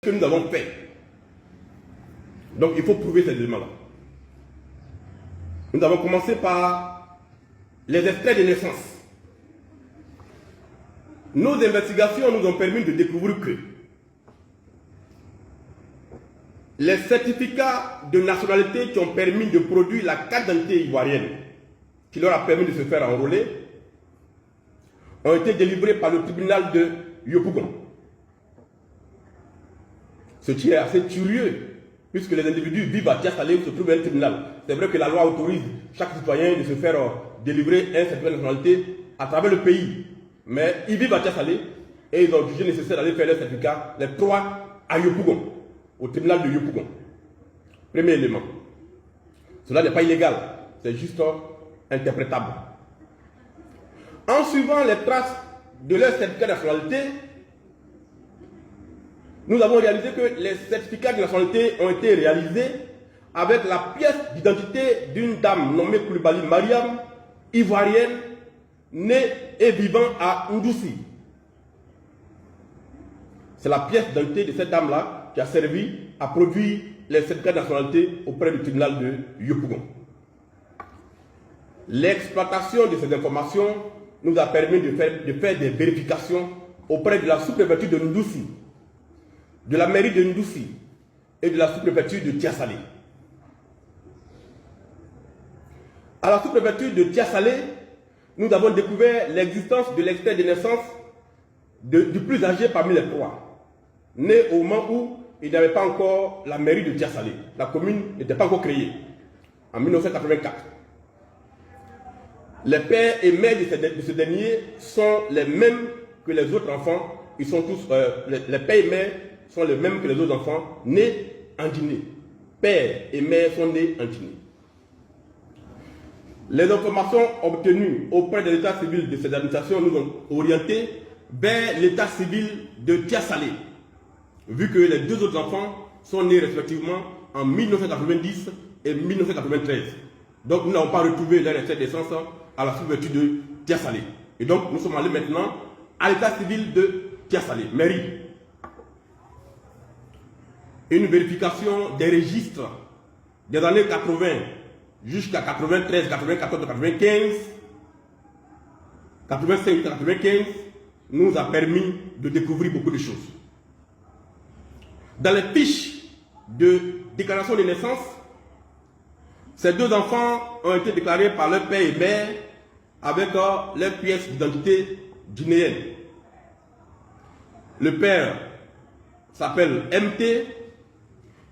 que nous avons fait. Donc il faut prouver ces éléments-là. Nous avons commencé par les extraits de naissance. Nos investigations nous ont permis de découvrir que les certificats de nationalité qui ont permis de produire la carte d'identité ivoirienne, qui leur a permis de se faire enrôler, ont été délivrés par le tribunal de Yopougon. Ce qui est assez curieux, puisque les individus vivent à Tiasalé où se trouve un tribunal. C'est vrai que la loi autorise chaque citoyen de se faire délivrer un certificat de nationalité à travers le pays. Mais ils vivent à Tiasalé et ils ont jugé nécessaire d'aller faire leur certificat, les trois, à Yopougon, au tribunal de Yopougon. Premier élément. Cela n'est pas illégal, c'est juste interprétable. En suivant les traces de leur certificat de nationalité, nous avons réalisé que les certificats de nationalité ont été réalisés avec la pièce d'identité d'une dame nommée Koulibaly Mariam, ivoirienne, née et vivant à Ndoussi. C'est la pièce d'identité de cette dame-là qui a servi à produire les certificats de nationalité auprès du tribunal de Yopougon. L'exploitation de ces informations nous a permis de faire des vérifications auprès de la sous-préfecture de Ndoussi, de la mairie de Ndoussi et de la sous-préfecture de Tiasalé. À la sous-préfecture de Tiasalé, nous avons découvert l'existence de l'extrait de naissance du plus âgé parmi les trois, né au moment où il n'y avait pas encore la mairie de Tiasalé. La commune n'était pas encore créée, en 1984. Les pères et mères de ce dernier sont les mêmes que les autres enfants. Ils sont tous, les pères et mères sont les mêmes que les autres enfants, nés en Guinée. Père et mère sont nés en Guinée. Les informations obtenues auprès de l'état civil de ces administrations nous ont orientés vers l'état civil de Tiasalé, vu que les deux autres enfants sont nés respectivement en 1990 et 1993. Donc nous n'avons pas retrouvé leur extrait de naissance à la sous-préfecture de Tiasalé. Et donc nous sommes allés maintenant à l'état civil de Tiasalé, mairie. Une vérification des registres des années 80 jusqu'à 93, 94, 95, 85, 95 nous a permis de découvrir beaucoup de choses. Dans les fiches de déclaration de naissance, ces deux enfants ont été déclarés par leur père et mère avec leur pièce d'identité guinéenne. Le père s'appelle MT.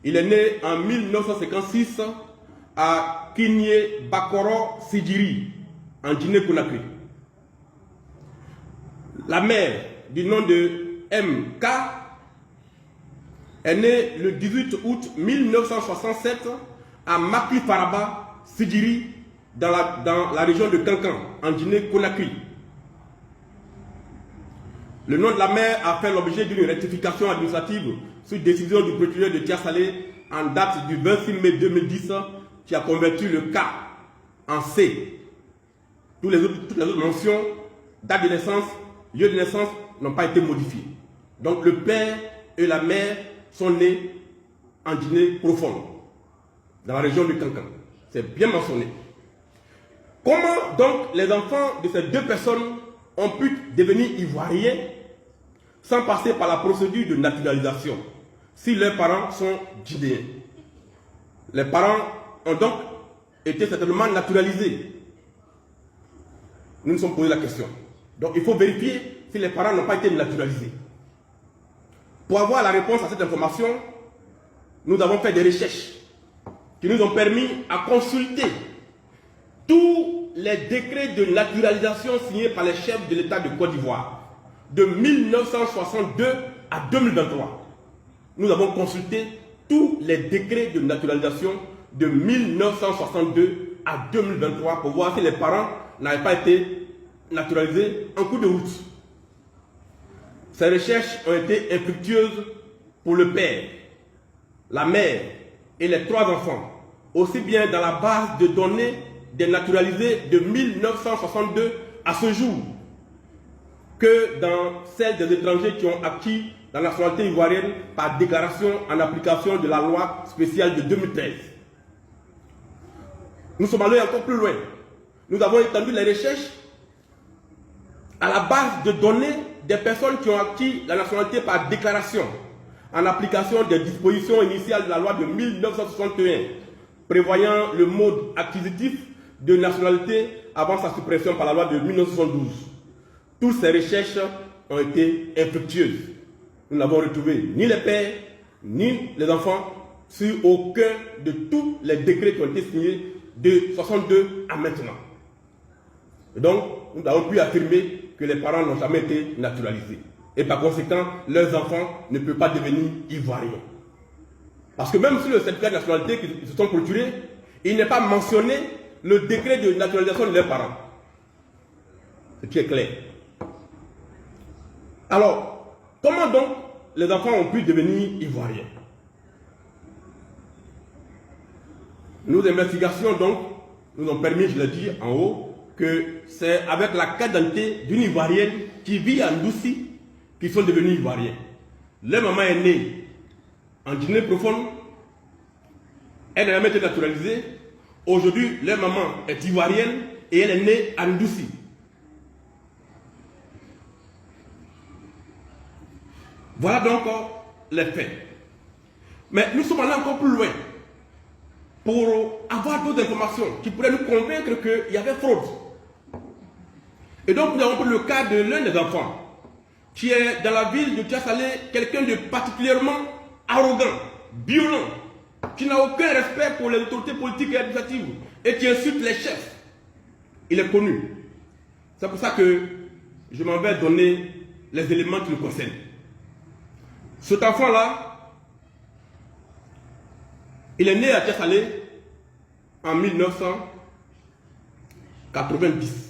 Il est né en 1956 à Kinyé Bakoro Sidiri, en Guinée-Conakry. La mère, du nom de MK, est née le 18 août 1967 à Maki Faraba Sidiri, dans la région de Kankan, en Guinée-Conakry. Le nom de la mère a fait l'objet d'une rectification administrative sous décision du procureur de Tiasalé en date du 26 mai 2010 qui a converti le cas en C. Toutes les autres mentions, date de naissance, lieu de naissance n'ont pas été modifiées. Donc le père et la mère sont nés en Guinée profonde, dans la région du Kankan. C'est bien mentionné. Comment donc les enfants de ces deux personnes ont pu devenir ivoiriens sans passer par la procédure de naturalisation si leurs parents sont guinéens? Les parents ont donc été certainement naturalisés. Nous nous sommes posé la question. Donc il faut vérifier si les parents n'ont pas été naturalisés. Pour avoir la réponse à cette information, nous avons fait des recherches qui nous ont permis à consulter tous les décrets de naturalisation signés par les chefs de l'État de Côte d'Ivoire de 1962 à 2023. Nous avons consulté tous les décrets de naturalisation de 1962 à 2023 pour voir si les parents n'avaient pas été naturalisés en cours de route. Ces recherches ont été infructueuses pour le père, la mère et les trois enfants, aussi bien dans la base de données des naturalisés de 1962 à ce jour que dans celle des étrangers qui ont acquis la nationalité ivoirienne par déclaration en application de la loi spéciale de 2013. Nous sommes allés encore plus loin. Nous avons étendu les recherches à la base de données des personnes qui ont acquis la nationalité par déclaration en application des dispositions initiales de la loi de 1961 prévoyant le mode acquisitif de nationalité avant sa suppression par la loi de 1972. Toutes ces recherches ont été infructueuses. Nous n'avons retrouvé ni les pères, ni les enfants sur aucun de tous les décrets qui ont été signés de 62 à maintenant. Et donc, nous avons pu affirmer que les parents n'ont jamais été naturalisés. Et par conséquent, leurs enfants ne peuvent pas devenir ivoiriens. Parce que même sur le certificat de nationalité qu'ils se sont procurés, il n'est pas mentionné le décret de naturalisation de leurs parents. Ce qui est clair. Alors, comment donc les enfants ont pu devenir ivoiriens? Nos investigations donc nous ont permis, je l'ai dit en haut, que c'est avec la carte d'identité d'une Ivoirienne qui vit à Ndoussi qu'ils sont devenus Ivoiriens. Leur maman est née en Guinée profonde, elle n'a jamais été naturalisée. Aujourd'hui, leur maman est Ivoirienne et elle est née à Ndoussi. Voilà donc les faits. Mais nous sommes allés encore plus loin pour avoir d'autres informations qui pourraient nous convaincre qu'il y avait fraude. Et donc nous avons pris le cas de l'un des enfants qui est dans la ville de Tiassalé, quelqu'un de particulièrement arrogant, violent, qui n'a aucun respect pour les autorités politiques et administratives et qui insulte les chefs. Il est connu. C'est pour ça que je m'en vais donner les éléments qui nous concernent. Cet enfant-là, il est né à Tiassalé en 1990.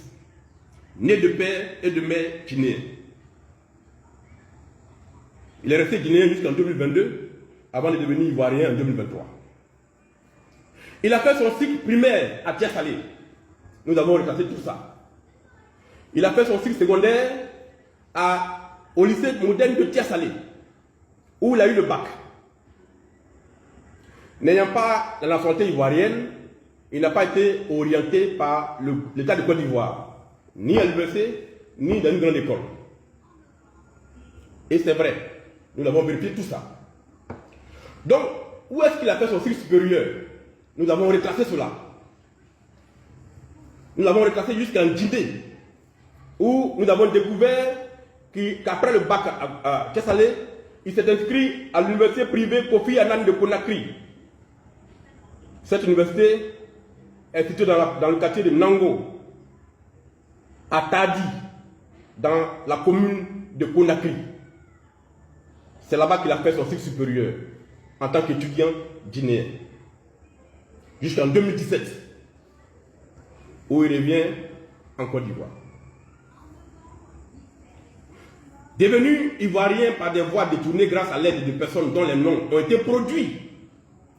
Né de père et de mère guinéens. Il est resté guinéen jusqu'en 2022, avant de devenir ivoirien en 2023. Il a fait son cycle primaire à Tiassalé. Nous avons retracé tout ça. Il a fait son cycle secondaire au lycée moderne de Tiassalé, où il a eu le bac. N'ayant pas la nationalité ivoirienne, il n'a pas été orienté par l'État de Côte d'Ivoire, ni à l'université, ni dans une grande école. Et c'est vrai, nous l'avons vérifié tout ça. Donc, où est-ce qu'il a fait son cycle supérieur? Nous avons retracé cela. Nous l'avons retracé jusqu'en Guinée, où nous avons découvert qu'après le bac à Tiassalé, il s'est inscrit à l'université privée Kofi Annan de Conakry. Cette université est située dans le quartier de Nango, à Tadi, dans la commune de Conakry. C'est là-bas qu'il a fait son cycle supérieur, en tant qu'étudiant guinéen. Jusqu'en 2017, où il revient en Côte d'Ivoire. Devenu ivoirien par des voies détournées grâce à l'aide de personnes dont les noms ont été produits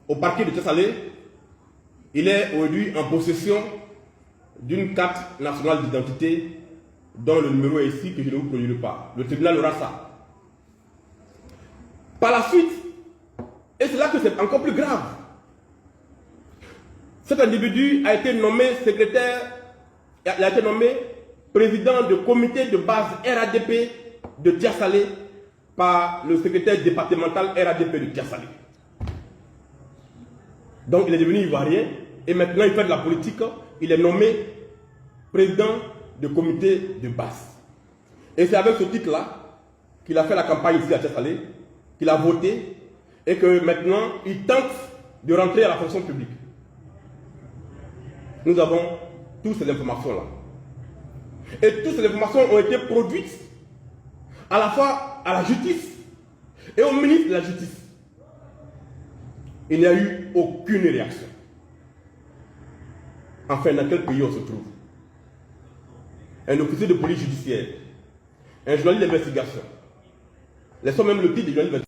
au parquet de Tiassalé, il est aujourd'hui en possession d'une carte nationale d'identité dont le numéro est ici, que je ne vous produirai pas. Le tribunal aura ça. Par la suite, et c'est là que c'est encore plus grave, cet individu a été nommé secrétaire, il a été nommé président du comité de base RADP de Tiassalé par le secrétaire départemental RADP de Tiassalé. Donc il est devenu ivoirien et maintenant il fait de la politique. Il est nommé président du comité de base. Et c'est avec ce titre-là qu'il a fait la campagne ici à Tiassalé, qu'il a voté et que maintenant il tente de rentrer à la fonction publique. Nous avons toutes ces informations-là. Et toutes ces informations ont été produites à la fois à la justice et au ministre de la Justice. Il n'y a eu aucune réaction. Enfin, dans quel pays on se trouve? Un officier de police judiciaire, un journaliste d'investigation, laissons même le titre de journaliste d'investigation.